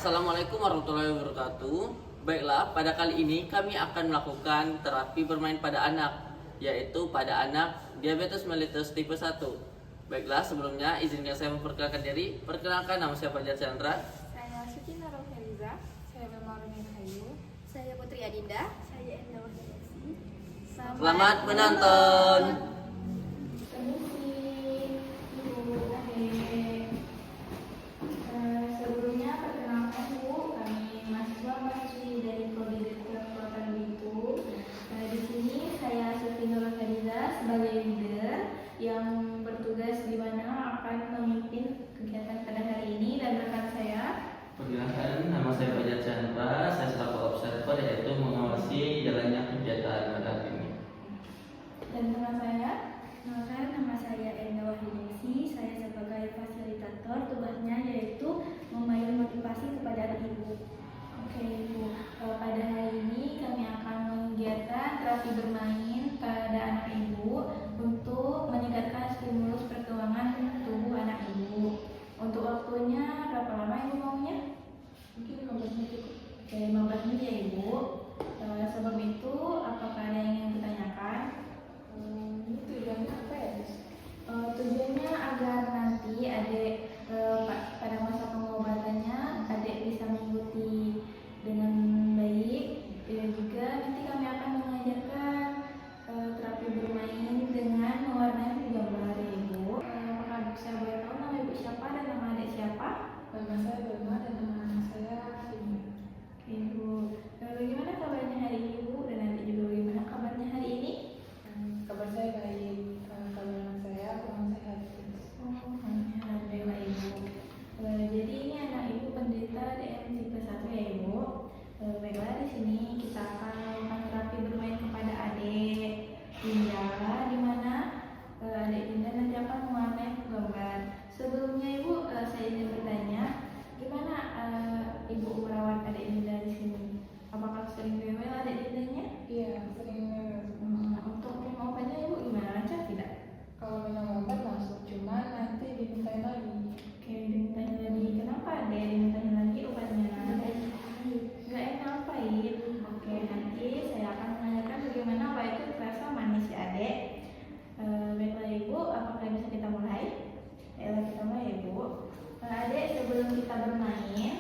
Assalamualaikum warahmatullahi wabarakatuh. Baiklah, pada kali ini kami akan melakukan terapi bermain pada anak, yaitu pada anak diabetes mellitus tipe 1. Baiklah, sebelumnya izinkan saya memperkenalkan diri. Perkenalkan, nama saya Fajar Chandra. Saya Suci Naroheliza, saya Memaruni Rahayu, Saya Putri Adinda. Saya Endah Wahyasi. Selamat menonton. Sebelumnya perkenalkan Bu, kami mahasiswi dari Prodi Kedokteran Bitu. Di sini saya Suci Naroheliza sebagai leader yang bertugas di mana akan memimpin kegiatan pada hari ini, dan rekan saya. Perkenalkan, nama saya Fajar Chandra. Saya selaku observer, yaitu mengawasi jalannya kegiatan pada hari ini. Dan teman saya. Nama saya Endah Wahyasi. Saya sebagai fasilitator, tugasnya yaitu memberi motivasi kepada anak ibu. Oke Ibu, pada hari ini kami akan menggiatkan terapi bermain pada anak ibu untuk meningkatkan stimulus perkembangan tubuh anak ibu. Untuk waktunya berapa lama Ibu maunya? Mungkin 15 menit cukup. Oke, 15 menit ya Ibu. Sebelum itu, apakah ada yang ingin ditanyakan? Ini tujuannya apa ya, Miss? Tujuannya agar nanti adik pada masa pengobatannya adik bisa mengikuti dengan baik. Dan juga nanti kami akan mengajarkan terapi bermain dengan mewarnai gambar ya Ibu. Apakah saya boleh tahu nama Ibu siapa dan nama adik siapa? Nama saya Belma dan nama anak saya Sini. Oke Ibu. Bagaimana kabarnya hari ini Ibu, dan adik juga bagaimana kabarnya hari ini? Kabar saya baik. Kabar anak saya kurang sehat. Alhamdulillah Ibu. Jadi ini anak Ibu penderita DM tipe 1 ya Ibu. Baiklah, di sini kita akan melakukan terapi bermain kepada adik Dinda, di mana adik Dinda nanti akan mewarnai gambar. Sebelumnya Ibu, saya ingin bertanya, gimana Ibu merawat adik Dinda di sini? Apakah sering rewel adik Dindanya? Iya, sering Untuk minum obatnya Ibu gimana, lancar tidak? kalau minum obat masuk, cuman nanti dimintain lagi. Oke, dimintanya lagi. Kenapa adek dimintanya lagi obatnya? Gak enak pahit. Oke, nanti saya akan menanyakan bagaimana obat itu terasa manis ya adek. Baiklah Ibu, apakah bisa kita mulai? Ayolah kita mulai Ibu. Adek, sebelum kita bermain,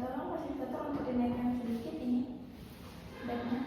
tolong fasilitator untuk dinaikkan sedikit ini obatnya.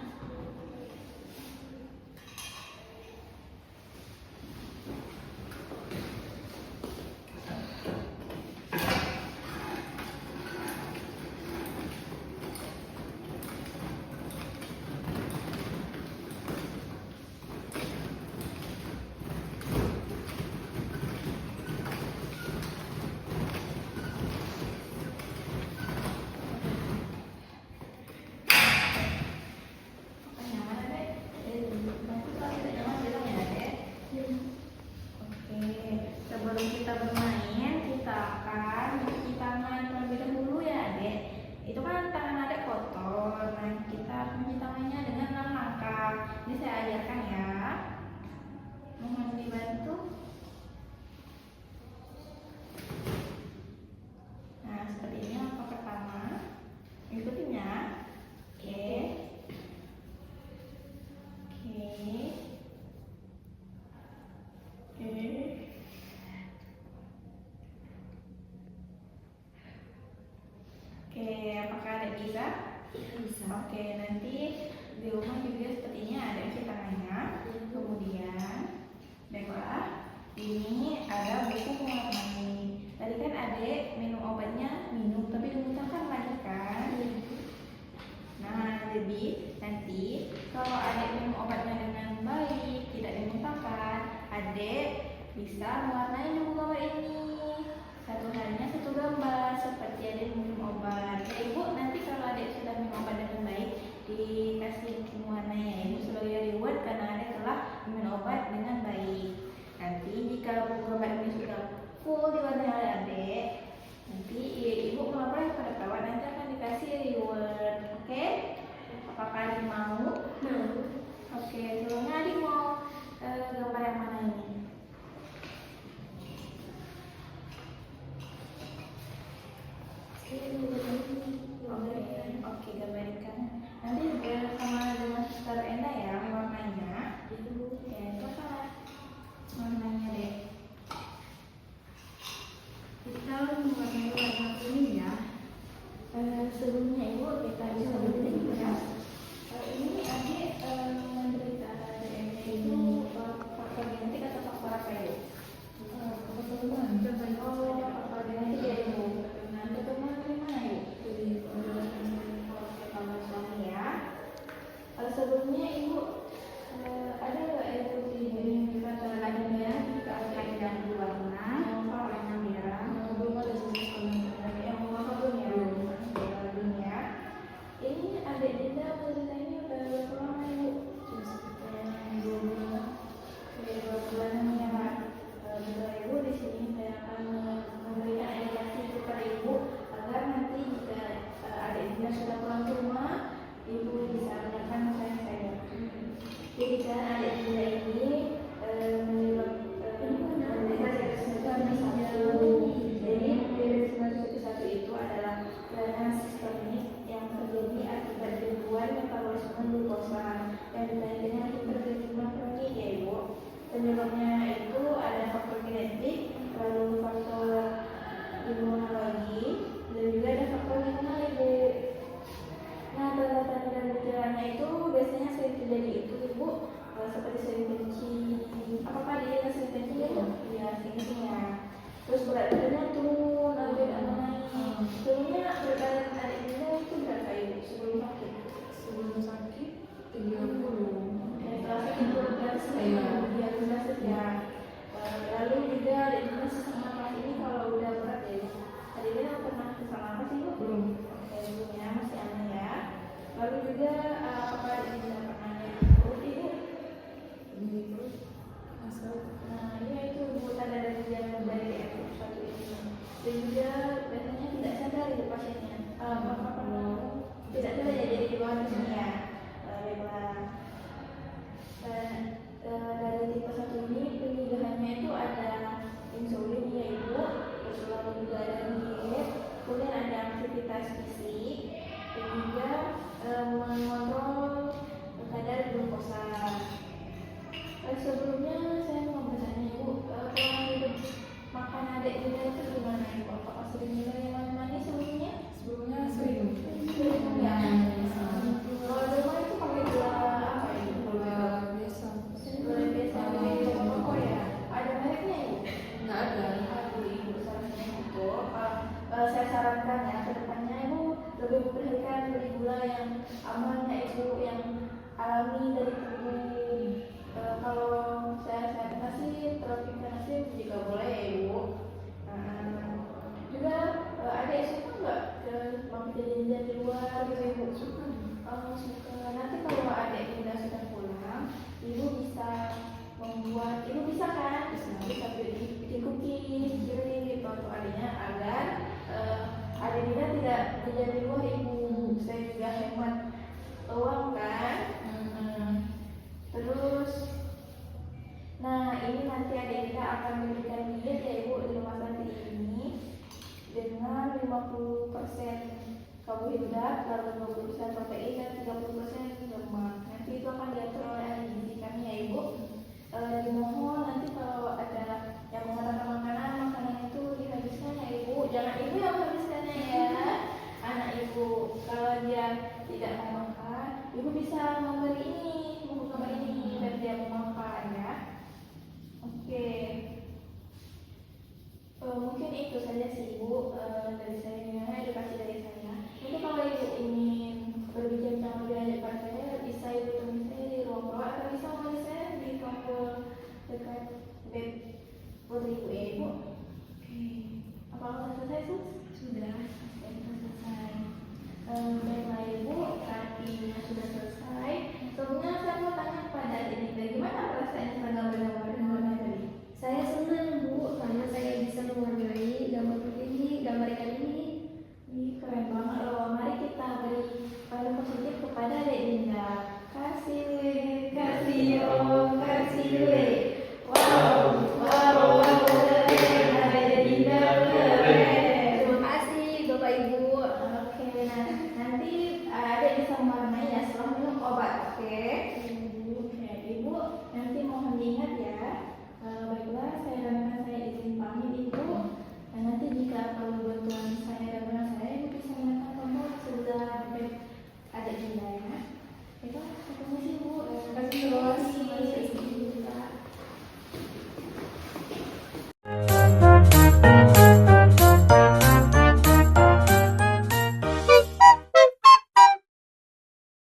Apakah nyaman adek? Nanti kalau tidak nyaman bilang ya adek. Oke, sebelum kita bermain, kita akan cuci tangan terlebih dahulu ya adek. Itu kan tangan adek kotor. Nah, kita akan cuci tangannya dengan 6 langkah. Ini saya ajarkan ya. Mohon dibantu. Nah, seperti ini langkah pertama. Ikutin ya. Oke. Oke. Oke. Oke, apakah ada bisa? Bisa. Oke, nanti di rumah juga sepertinya ada cuci tangannya. Kemudian, baiklah, ini ada buku mewarnai. Tadi kan adek minum obatnya, tapi dimuntahkan lagi kan? Nah, jadi nanti kalau adek minum obatnya dengan baik, tidak dimuntahkan, adek bisa mewarnai buku gambar ini. Satu harinya satu gambar seperti adek minum obat. Ya Ibu, nanti kalau adek sudah minum obat dengan baik, dikasih mewarnai ya Ibu sebagai reward karena adek telah minum obat dengan baik. Nanti jika buku gambar ini sudah full Kalau mewarnai warna kuning ya, sebelumnya ibu kita bisa bertanya ya. Ini adik menderita DMD itu faktor genetik atau faktor apa ibu? Kebetulan. Oh, faktor genetik ya ibu. Nah, keturunan dari mana ibu? Oke, kalau suami ya. Sebelumnya ibu ada nggak ibu di indikator lainnya Ada yang berwarna, warna merah. belum ada yang warna belum ya? Belum ya. Ini adik Dinda menderita ini udah berapa lama ibu? Sekitar 2 bulan. Oke, 2 bulan ya Pak. Bapak Ibu di sini saya akan memberikan edukasi kepada Ibu agar nanti jika adik Dinda sudah pulang ke rumah, Ibu bisa menanyakan saya. Jadi kan adik Dinda ini menderita satu. Jadi satu itu adalah kelainan sistemik yang terjadi akibat gangguan metabolisme glukosa yang ditandai dengan hiperglikemia kronik ya Ibu. Penyebabnya itu ada faktor genetik, lalu faktor imunologi, dan juga ada faktor lingkungan Ibu. Nah, tanda-tanda dan gejalanya itu biasanya sering terjadi itu Ibu, seperti sering kencing. Apa dia sering kencing ya? Iya, sering kencing ya. Terus berat badannya turun, lalu naik. Sebelumnya berat badan adik Dinda itu berapa Ibu sebelum sakit? Sebelum sakit 30. Setelah sakit turun ke atas dia sakit ya. Lalu juga adik Dinda sesak nafas ini kalau udah berat ya. Adik Dinda pernah sesak nafas Ibu? Belum. Oke, belum ya, masih aman ya. Lalu juga apakah adik Dinda pernah nyeri perut Ibu? Ini terus asal Nah, ini itu tanda dan gejala dari DM1 ini. Dan juga biasanya tidak sadar itu pasiennya. Tidak sadar ya jadi di bawah sini ya. Baiklah. Dan dari tipe 1 ini pencegahannya itu ada insulin ya Ibu, terus lalu juga ada diet, kemudian ada aktivitas fisik, dan juga mengontrol kadar glukosa. Sebelumnya saya mau bertanya Ibu, pola hidup makan adik Dinda itu gimana Ibu? Apakah sering minum yang manis-manis sebelumnya? sebelumnya sering. Sering ya. Kalau di rumah itu pakai gula apa Ibu? Gula biasa. Gula biasa dari toko ya. Ada mereknya Ibu? Nggak ada. Aduh Ibu seharusnya itu. Saya sarankan ya kedepannya Ibu lebih memperhatikan beli gula yang aman ya Ibu, yang alami dari tubuh. Kalau saya kasih terapkan nasi juga boleh ya Ibu. Juga ada yang suka nggak ke makan jajan di luar gitu Ibu? Suka. Suka. Nanti kalau adik Dinda sudah pulang, Ibu bisa membuat, Ibu bisa kan? Bisa bikin cookie, kirim gitu untuk adiknya agar adik Dinda tidak jajan di luar Ibu. Saya juga hemat uang kan. Terus, nah ini nanti adik Dinda akan memberikan diet ya Ibu di rumah sakit ini dengan 50% karbohidrat, lalu 20% protein dan 30% lemak. Nanti itu akan diatur oleh ahli gizi kami ya Ibu. Dimohon nanti kalau ada yang mengatakan makanan itu dihabiskan ya Ibu. Jangan Ibu yang menghabiskannya ya, anak Ibu. Kalau dia tidak mau makan, Ibu bisa memberi ini, membuka ini dan dia mau makan ya. Oke. Mungkin itu saja sih Ibu dari saya, edukasi dari saya. Nanti kalau Ibu ingin berbincang lebih lanjut pada saya, bisa Ibu temui saya di ruang perawat atau bisa menemui saya di kampus dekat web Putri Ibu ya Ibu.